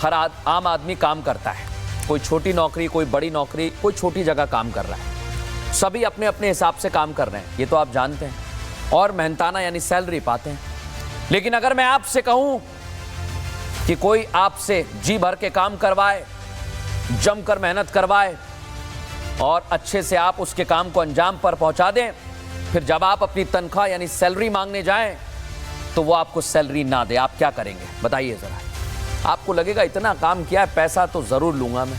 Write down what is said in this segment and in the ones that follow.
हर आम आदमी काम करता है, कोई छोटी नौकरी, कोई बड़ी नौकरी, कोई छोटी जगह काम कर रहा है। सभी अपने अपने हिसाब से काम कर रहे हैं, ये तो आप जानते हैं, और मेहनताना यानी सैलरी पाते हैं। लेकिन अगर मैं आपसे कहूं कि कोई आपसे जी भर के काम करवाए, जमकर मेहनत करवाए और अच्छे से आप उसके काम को अंजाम पर पहुंचा दें, फिर जब आप अपनी तनख्वाह यानी सैलरी मांगने जाएं तो वो आपको सैलरी ना दे, आप क्या करेंगे बताइए जरा। आपको लगेगा इतना काम किया है, पैसा तो जरूर लूंगा मैं।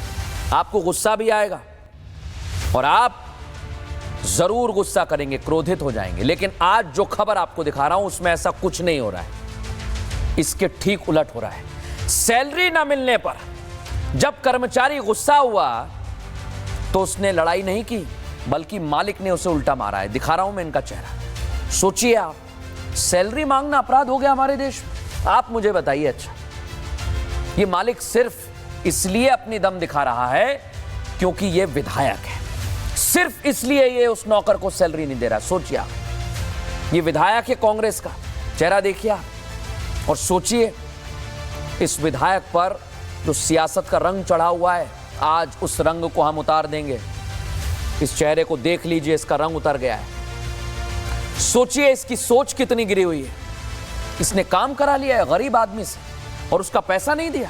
आपको गुस्सा भी आएगा और आप जरूर गुस्सा करेंगे, क्रोधित हो जाएंगे। लेकिन आज जो खबर आपको दिखा रहा हूं उसमें ऐसा कुछ नहीं हो रहा है, इसके ठीक उलट हो रहा है। सैलरी ना मिलने पर जब कर्मचारी गुस्सा हुआ तो उसने लड़ाई नहीं की, बल्कि मालिक ने उसे उल्टा मारा है। दिखा रहा हूं मैं इनका चेहरा। सोचिए आप, सैलरी मांगना अपराध हो गया हमारे देश में। आप मुझे बताइए, अच्छा ये मालिक सिर्फ इसलिए अपनी दम दिखा रहा है क्योंकि ये विधायक है, सिर्फ इसलिए ये उस नौकर को सैलरी नहीं दे रहा। सोचिए आप, ये विधायक है कांग्रेस का, चेहरा देखिए आप और सोचिए इस विधायक पर जो सियासत का रंग चढ़ा हुआ है, आज उस रंग को हम उतार देंगे। इस चेहरे को देख लीजिए, इसका रंग उतर गया है। सोचिए इसकी सोच कितनी गिरी हुई है। इसने काम करा लिया है गरीब आदमी से और उसका पैसा नहीं दिया,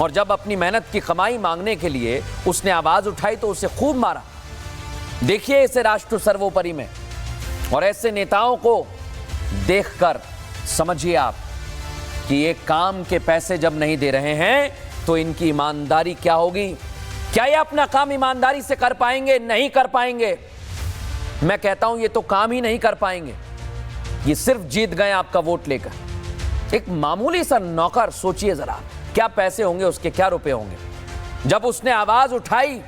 और जब अपनी मेहनत की कमाई मांगने के लिए उसने आवाज उठाई तो उसे खूब मारा। देखिए इसे राष्ट्र सर्वोपरि में, और ऐसे नेताओं को देखकर समझिए आप कि ये काम के पैसे जब नहीं दे रहे हैं तो इनकी ईमानदारी क्या होगी। क्या ये अपना काम ईमानदारी से कर पाएंगे? नहीं कर पाएंगे। मैं कहता हूं ये तो काम ही नहीं कर पाएंगे, ये सिर्फ जीत गए आपका वोट लेकर। एक मामूली सा नौकर, सोचिए जरा क्या पैसे होंगे उसके, क्या रुपए होंगे। जब उसने आवाज उठाई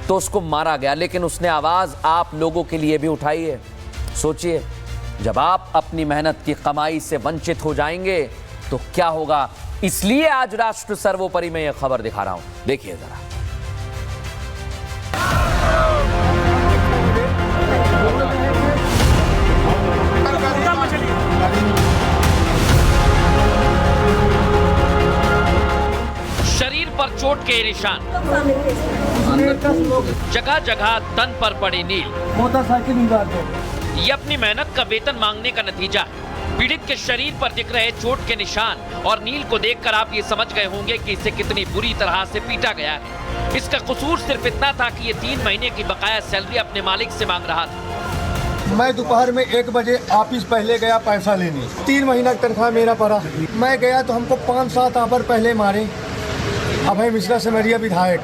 तो उसको मारा गया, लेकिन उसने आवाज आप लोगों के लिए भी उठाई है। सोचिए जब आप अपनी मेहनत की कमाई से वंचित हो जाएंगे तो क्या होगा। इसलिए आज राष्ट्र सर्वोपरि में यह खबर दिखा रहा हूं, देखिए जरा। शरीर पर चोट के निशान, जगह जगह तन पर पड़े नील, ये अपनी मेहनत का वेतन मांगने का नतीजा है। पीड़ित के शरीर पर दिख रहे चोट के निशान और नील को देखकर आप ये समझ गए होंगे कि इसे कितनी बुरी तरह से पीटा गया है। इसका कसूर सिर्फ इतना था कि ये 3 महीने की बकाया सैलरी अपने मालिक से मांग रहा था। मैं दोपहर में 1 बजे ऑफिस पहले गया पैसा लेने, 3 महीना तनख्वाह मेरा पड़ा। मैं गया तो हमको 5-7 आवर पहले मारे। अभय मिश्रा सिमरिया विधायक।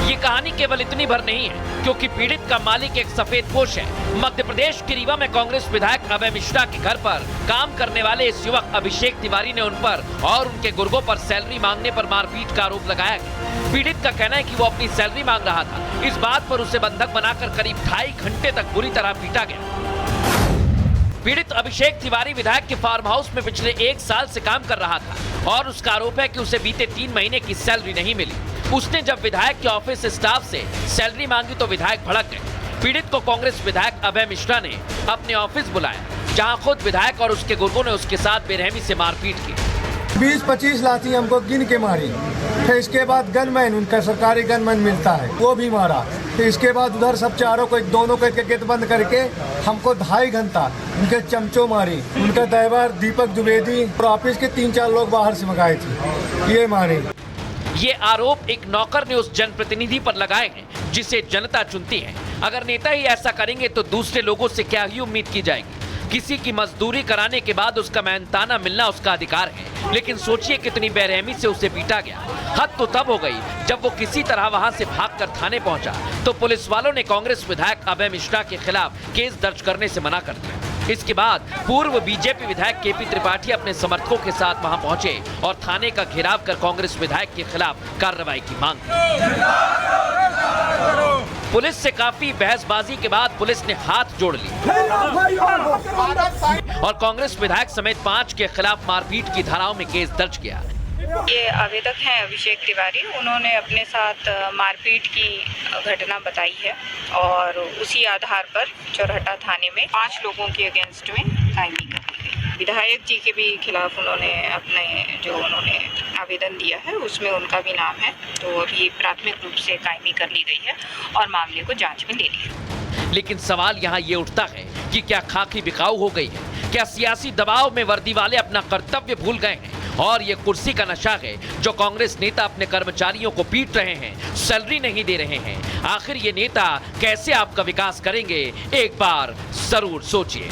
ये कहानी केवल इतनी भर नहीं है, क्योंकि पीड़ित का मालिक एक सफेदपोश है। मध्य प्रदेश के रीवा में कांग्रेस विधायक अभय मिश्रा के घर पर काम करने वाले इस युवक अभिषेक तिवारी ने उन पर और उनके गुर्गों पर सैलरी मांगने पर मारपीट का आरोप लगाया गया। पीड़ित का कहना है कि वो अपनी सैलरी मांग रहा था। इस बात पर उसे बंधक बनाकर करीब 2.5 घंटे तक बुरी तरह पीटा गया। पीड़ित अभिषेक तिवारी विधायक के फार्म हाउस में पिछले 1 साल से काम कर रहा था और उसका आरोप है कि उसे बीते 3 महीने की सैलरी नहीं मिली। उसने जब विधायक के ऑफिस स्टाफ से सैलरी मांगी तो विधायक भड़क गए। पीड़ित को कांग्रेस विधायक अभय मिश्रा ने अपने ऑफिस बुलाया, जहां खुद विधायक और उसके गुर्गों ने उसके साथ बेरहमी से मारपीट की। 20-25 लाठी हमको गिन के मारी। फिर इसके बाद गनमैन, उनका सरकारी गनमैन मिलता है, वो भी मारा। फिर इसके बाद उधर सब चारों को, दोनों को गेट बंद करके हमको 2.5 घंटा उनके चमचों मारी। उनका ड्राइवर दीपक द्विवेदी और ऑफिस के 3-4 लोग बाहर से मंगाए थे, ये मारे। ये आरोप एक नौकर ने उस जनप्रतिनिधि पर लगाए हैं जिसे जनता चुनती है। अगर नेता ही ऐसा करेंगे तो दूसरे लोगों से क्या ही उम्मीद की जाएगी। किसी की मजदूरी कराने के बाद उसका मेहनताना मिलना उसका अधिकार है, लेकिन सोचिए कितनी बेरहमी से उसे पीटा गया। हद तो तब हो गई जब वो किसी तरह वहां से भागकर थाने पहुंचा तो पुलिस वालों ने कांग्रेस विधायक अभय मिश्रा के खिलाफ केस दर्ज करने से मना कर दिया। इसके बाद पूर्व बीजेपी विधायक केपी त्रिपाठी अपने समर्थकों के साथ वहां पहुंचे और थाने का घेराव कर कांग्रेस विधायक के खिलाफ कार्रवाई की मांग की। पुलिस से काफी बहसबाजी के बाद पुलिस ने हाथ जोड़ ली और कांग्रेस विधायक समेत 5 के खिलाफ मारपीट की धाराओं में केस दर्ज किया। ये आवेदक हैं अभिषेक तिवारी, उन्होंने अपने साथ मारपीट की घटना बताई है और उसी आधार पर चौरहटा थाने में 5 लोगों के अगेंस्ट में कायमी कर दी गई। विधायक जी के भी खिलाफ उन्होंने उन्होंने आवेदन दिया है उसमें उनका भी नाम है, तो अभी प्राथमिक रूप से कायमी कर ली गई है और मामले को जांच में ले लिया। लेकिन सवाल यहाँ ये उठता है कि क्या खाकी बिकाऊ हो गई है? क्या सियासी दबाव में वर्दी वाले अपना कर्तव्य भूल गए हैं और ये कुर्सी का नशा है जो कांग्रेस नेता अपने कर्मचारियों को पीट रहे हैं, सैलरी नहीं दे रहे हैं? आखिर ये नेता कैसे आपका विकास करेंगे, एक बार जरूर सोचिए।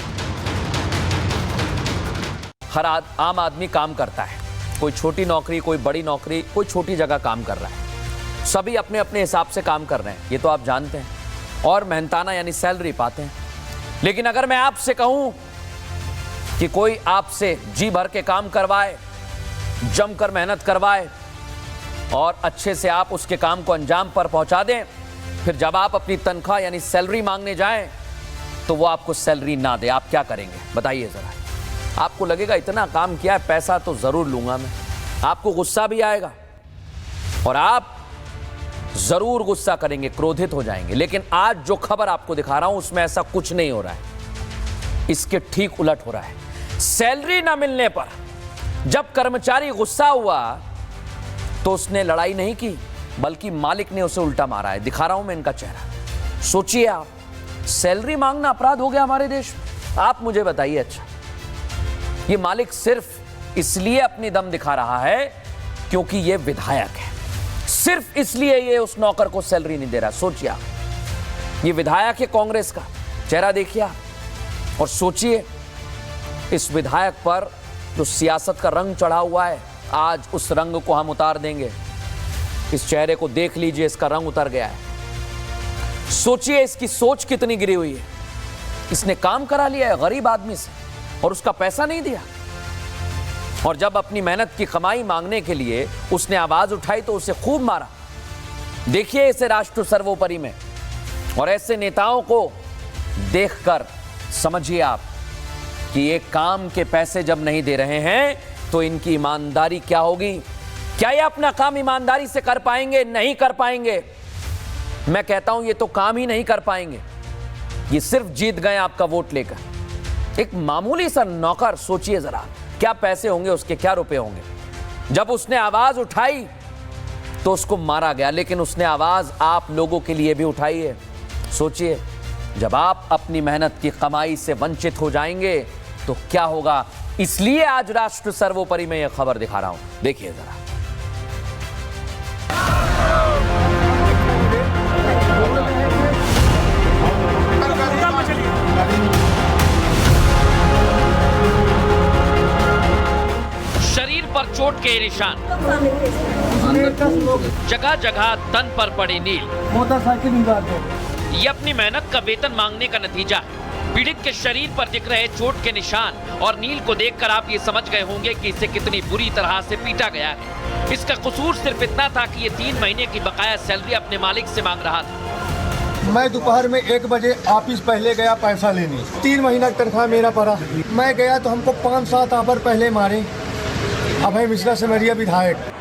हर आम आदमी काम करता है, कोई छोटी नौकरी, कोई बड़ी नौकरी, कोई छोटी जगह काम कर रहा है। सभी अपने अपने हिसाब से काम कर रहे हैं, ये तो आप जानते हैं, और मेहनताना यानी सैलरी पाते हैं। लेकिन अगर मैं आपसे कहूं कि कोई आपसे जी भर के काम करवाए, जमकर मेहनत करवाए और अच्छे से आप उसके काम को अंजाम पर पहुंचा दें, फिर जब आप अपनी तनख्वाह यानी सैलरी मांगने जाएं तो वो आपको सैलरी ना दे, आप क्या करेंगे बताइए जरा? आपको लगेगा इतना काम किया है, पैसा तो जरूर लूंगा मैं। आपको गुस्सा भी आएगा और आप जरूर गुस्सा करेंगे, क्रोधित हो जाएंगे। लेकिन आज जो खबर आपको दिखा रहा हूं उसमें ऐसा कुछ नहीं हो रहा है, इसके ठीक उलट हो रहा है। सैलरी ना मिलने पर जब कर्मचारी गुस्सा हुआ तो उसने लड़ाई नहीं की, बल्कि मालिक ने उसे उल्टा मारा है। दिखा रहा हूं मैं इनका चेहरा, सोचिए आप, सैलरी मांगना अपराध हो गया हमारे देश में। आप मुझे बताइए, अच्छा ये मालिक सिर्फ इसलिए अपनी दम दिखा रहा है क्योंकि ये विधायक है, सिर्फ इसलिए ये उस नौकर को सैलरी नहीं दे रहा। सोचिए आप, ये विधायक है कांग्रेस का, चेहरा देखिए आप और सोचिए इस विधायक पर जो सियासत का रंग चढ़ा हुआ है, आज उस रंग को हम उतार देंगे। इस चेहरे को देख लीजिए, इसका रंग उतर गया है। सोचिए इसकी सोच कितनी गिरी हुई है। इसने काम करा लिया है गरीब आदमी से और उसका पैसा नहीं दिया, और जब अपनी मेहनत की कमाई मांगने के लिए उसने आवाज उठाई तो उसे खूब मारा। देखिए इसे राष्ट्र सर्वोपरि में, और ऐसे नेताओं को देखकर समझिए आप कि ये काम के पैसे जब नहीं दे रहे हैं तो इनकी ईमानदारी क्या होगी? क्या ये अपना काम ईमानदारी से कर पाएंगे? नहीं कर पाएंगे। मैं कहता हूं ये तो काम ही नहीं कर पाएंगे, ये सिर्फ जीत गए आपका वोट लेकर। एक मामूली सा नौकर, सोचिए जरा क्या पैसे होंगे उसके, क्या रुपए होंगे। जब उसने आवाज उठाई तो उसको मारा गया, लेकिन उसने आवाज आप लोगों के लिए भी उठाई है। सोचिए जब आप अपनी मेहनत की कमाई से वंचित हो जाएंगे तो क्या होगा? इसलिए आज राष्ट्र सर्वोपरि में यह खबर दिखा रहा हूं, देखिए जरा। शरीर पर चोट के निशान, जगह जगह तन पर पड़े नील, ये अपनी मेहनत का वेतन मांगने का नतीजा है। पीड़ित के शरीर पर दिख रहे चोट के निशान और नील को देखकर आप ये समझ गए होंगे कि इसे कितनी बुरी तरह से पीटा गया है। इसका कसूर सिर्फ इतना था कि ये 3 महीने की बकाया सैलरी अपने मालिक से मांग रहा था। मैं दोपहर में 1 बजे ऑफिस पहले गया पैसा लेने, 3 महीना तनख्वाह मेरा पड़ा। मैं गया तो हमको 5-7 आवर पहले मारे। अभय मिश्रा सिमरिया विधायक।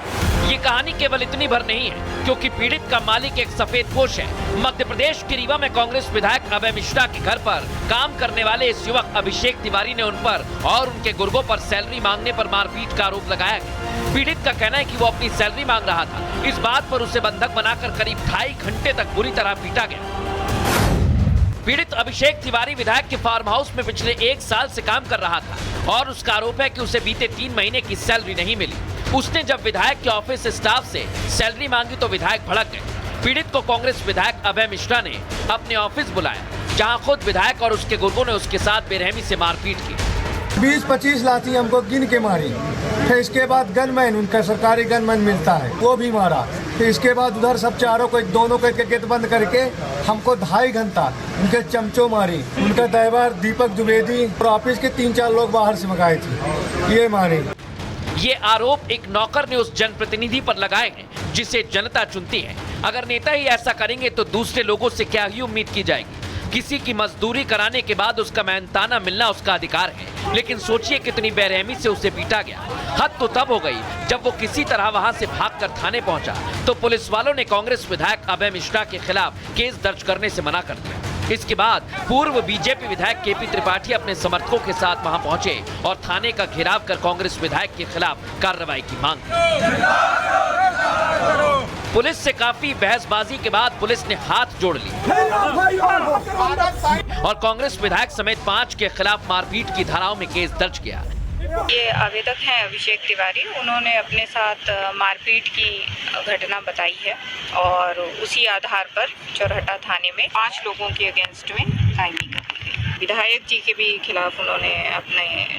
ये कहानी केवल इतनी भर नहीं है, क्योंकि पीड़ित का मालिक एक सफेदपोश है। मध्य प्रदेश के रीवा में कांग्रेस विधायक अभय मिश्रा के घर पर काम करने वाले इस युवक अभिषेक तिवारी ने उन पर और उनके गुर्गों पर सैलरी मांगने पर मारपीट का आरोप लगाया गया। पीड़ित का कहना है कि वो अपनी सैलरी मांग रहा था। इस बात पर उसे बंधक बनाकर करीब 2.5 घंटे तक बुरी तरह पीटा गया। पीड़ित अभिषेक तिवारी विधायक के फार्म हाउस में पिछले 1 साल से काम कर रहा था और उसका आरोप है कि उसे बीते 3 महीने की सैलरी नहीं मिली। उसने जब विधायक के ऑफिस स्टाफ से सैलरी मांगी तो विधायक भड़क गए। पीड़ित को कांग्रेस विधायक अभय मिश्रा ने अपने ऑफिस बुलाया, जहां खुद विधायक और उसके गुर्गों ने उसके साथ बेरहमी से मारपीट की। 20-25 लाठी हमको गिन के मारी। फिर इसके बाद गनमैन, उनका सरकारी गनमैन मिलता है, वो भी मारा। फिर इसके बाद उधर सब चारों को दोनों को गेट बंद करके हमको 2.5 घंटा उनके चमचों मारी। उनका ड्राइवर दीपक द्विवेदी और ऑफिस के 3-4 लोग बाहर से मंगाए थे, ये मारे। ये आरोप एक नौकर ने उस जनप्रतिनिधि पर लगाए हैं जिसे जनता चुनती है। अगर नेता ही ऐसा करेंगे तो दूसरे लोगों से क्या ही उम्मीद की जाएगी? किसी की मजदूरी कराने के बाद उसका मेहनताना मिलना उसका अधिकार है, लेकिन सोचिए कितनी बेरहमी से उसे पीटा गया। हद तो तब हो गई जब वो किसी तरह वहां से भागकर थाने पहुंचा तो पुलिस वालों ने कांग्रेस विधायक अभय मिश्रा के खिलाफ केस दर्ज करने से मना कर दिया। इसके बाद पूर्व बीजेपी विधायक केपी त्रिपाठी अपने समर्थकों के साथ वहां पहुंचे और थाने का घेराव कर कांग्रेस विधायक के खिलाफ कार्रवाई की मांग की। पुलिस से काफी बहसबाजी के बाद पुलिस ने हाथ जोड़ ली और कांग्रेस विधायक समेत 5 के खिलाफ मारपीट की धाराओं में केस दर्ज किया। ये आवेदक हैं अभिषेक तिवारी, उन्होंने अपने साथ मारपीट की घटना बताई है और उसी आधार पर चौरहटा थाने में 5 लोगों के अगेंस्ट में कायमी कर दी गई। विधायक जी के भी खिलाफ उन्होंने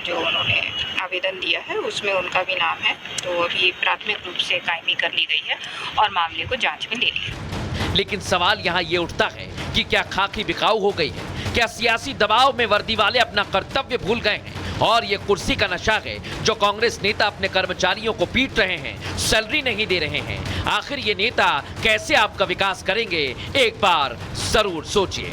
उन्होंने आवेदन दिया है, उसमें उनका भी नाम है, तो अभी प्राथमिक रूप से कायमी कर ली गई है और मामले को जांच में ले लिया। लेकिन सवाल यहाँ ये उठता है कि क्या खाकी बिकाऊ हो गई है? क्या सियासी दबाव में वर्दी वाले अपना कर्तव्य भूल गए हैं और ये कुर्सी का नशा है जो कांग्रेस नेता अपने कर्मचारियों को पीट रहे हैं, सैलरी नहीं दे रहे हैं? आखिर ये नेता कैसे आपका विकास करेंगे? एक बार जरूर सोचिए।